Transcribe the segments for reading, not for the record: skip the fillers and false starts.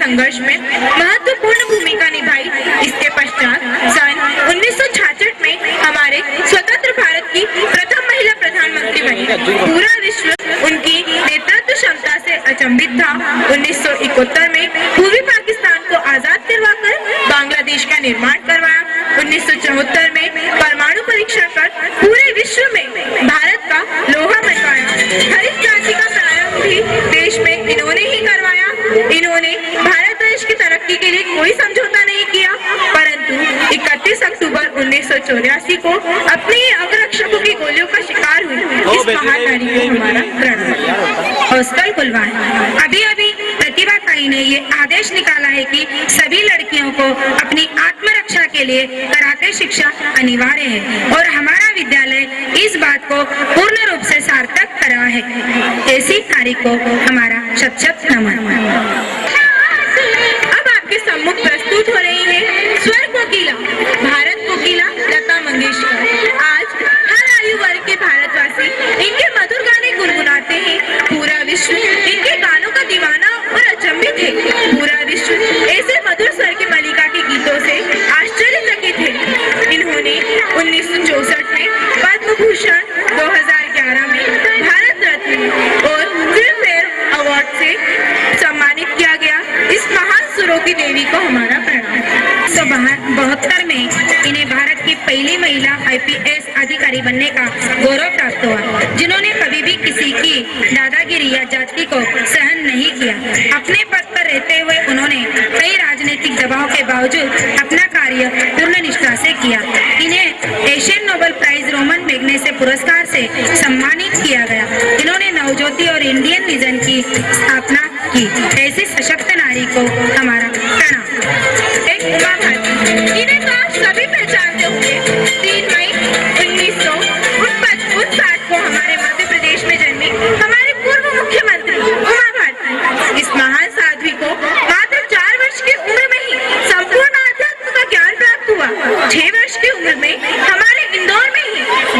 संघर्ष में महत्वपूर्ण भूमिका निभाई। इसके पश्चात सन 1966 में हमारे स्वतंत्र भारत की प्रथम महिला प्रधानमंत्री बनी। पूरा विश्व उनकी नेतृत्व क्षमता से अचंभित था। 1971 में पूर्वी पाकिस्तान को आजाद करवाकर बांग्लादेश का निर्माण करवाया। 1974 में परमाणु परीक्षण कर पूरे विश्व में भारत का लोहा मनवाया। हरित क्रांति का प्रारंभ भी देश में इन्होंने ही करवाया। इन्होंने भारत देश की तरक्की के लिए कोई समझौता नहीं किया, परंतु 31 अक्टूबर 1984 को अपने अंगरक्षकों की गोलियों का शिकार हुई। इस महान नारी को हमारा प्रणाम। हॉस्टल खुलवाएं। अभी अभी प्रतिभा काई ने ये आदेश निकाला है कि सभी लड़कियों को अपनी आत्मरक्षा के लिए कराटे शिक्षा अनिवार्य है और हमारा विद्यालय इस बात को पूर्ण रूप से सार्थक कर रहा है। ऐसी नारी को हमारा शत शत नमन। अब आपके सम्मुख प्रस्तुत हो रही है स्वर कोकिला, भारत कोकिला लता मंगेशकर। आज हर आयु वर्ग के भारतवासी इनके मधुर गाने गुनगुनाते हैं। पूरा विश्व इनके गानों का दीवाना और अचंभित है। पूरा विश्व ऐसे मधुर स्वर की मलिका के गीतों से आश्चर्यचकित है। इन्होंने 1964 में पद्म भूषण, 2011 में भारत रत्न और फिल्म फेयर अवार्ड से सम्मानित किया गया। इस महान सुरों की देवी को हमारा प्रणाम। 1972 में इन्हें भारत की पहली महिला IPS अधिकारी बनने का गौरव प्राप्त हुआ, जिन्होंने कभी भी किसी की दादागिरी या जाति को सहन नहीं किया। अपने पद पर रहते हुए उन्होंने कई राजनीतिक दबाव के बावजूद अपना कार्य पूर्ण निष्ठा से किया। इन्हें Asian Nobel prize Ramon Magsaysay पुरस्कार से सम्मानित किया गया। इन्होंने नवज्योति और इंडियन विजन की स्थापना की। ऐसी सशक्त नारी को हमारा प्रणाम। एक उमा भारती, इन्हें तो आप सभी पहचानते होंगे। 3 मई 1959 को हमारे मध्य प्रदेश में जन्मी हमारे पूर्व मुख्यमंत्री उमा भारती। इस महान साध्वी को मात्र 4 वर्ष की उम्र में ही संपूर्ण अध्यात्म का ज्ञान प्राप्त हुआ। 6 वर्ष की उम्र में हमारे इंदौर में ही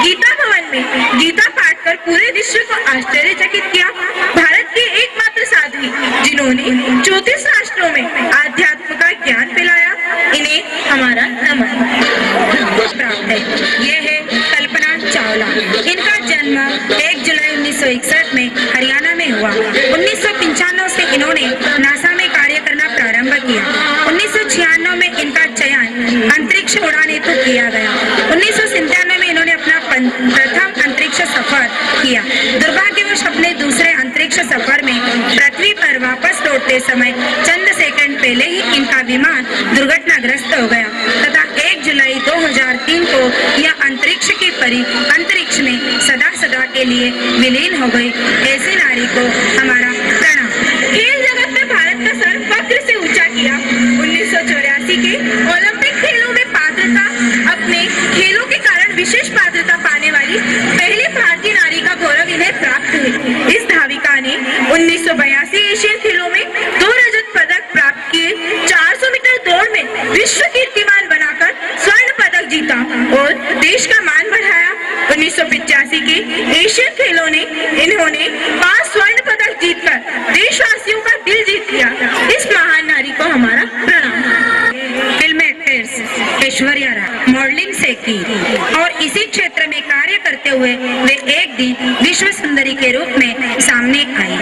गीता भवन में गीता पाठ कर पूरे विश्व को आश्चर्यचकित किया। भारत की एकमात्र साध्वी जिन्होंने 34 राष्ट्रों में आध्यात्म का ज्ञान फैलाया। इन्हें हमारा नमन प्राप्त है। ये है कल्पना चावला। इनका जन्म 1 जुलाई 1961 में हरियाणा में हुआ। 1995 से इन्होंने नासा में कार्य करना प्रारंभ किया। 1996 में इनका चयन अंतरिक्ष उड़ान हेतु किया गया। 1997 में इन्होंने अपना प्रथम अंतरिक्ष सफर किया। दुर्भाग्यवश अपने दूसरे अंतरिक्ष सफर में पृथ्वी पर वापस लौटते समय चंद सेकंड पहले ही इनका विमान दुर्घटनाग्रस्त हो गया तथा 1 जुलाई 2003 को यह अंतरिक्ष की परी अंतरिक्ष में सदा सदा के लिए विलीन हो गई। ऐसी नारी को हमारा प्रणाम। खेल जगत में भारत का सर फक्र से ऊंचा किया। 1984 के ओलंपिक खेलों में पात्रता, अपने खेलों के कारण विशेष पात्रता पाने वाली पहली भारतीय नारी का गौरव इन्हें प्राप्त है। इस धाविका ने 1982 एशियन खेलों में 2 रजत पदक प्राप्त किए। 400 मीटर दौड़ में विश्व कीर्तिमान बनाकर स्वर्ण पदक जीता और देश का मान बढ़ाया। 1985 के एशियन खेलों ने इन्होंने 5 स्वर्ण पदक जीतकर देशवासियों का दिल जीत लिया। इस महान नारी को हमारा प्रणाम। Film actress Aishwarya Rai modelling से की और इसी क्षेत्र में कार्य करते हुए वे एक दिन विश्व सुंदरी के रूप में सामने आई।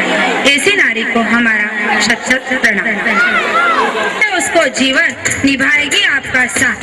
ऐसी नारी को हमारा शत शत प्रणाम। उसको जीवन निभाएगी आपका साथ।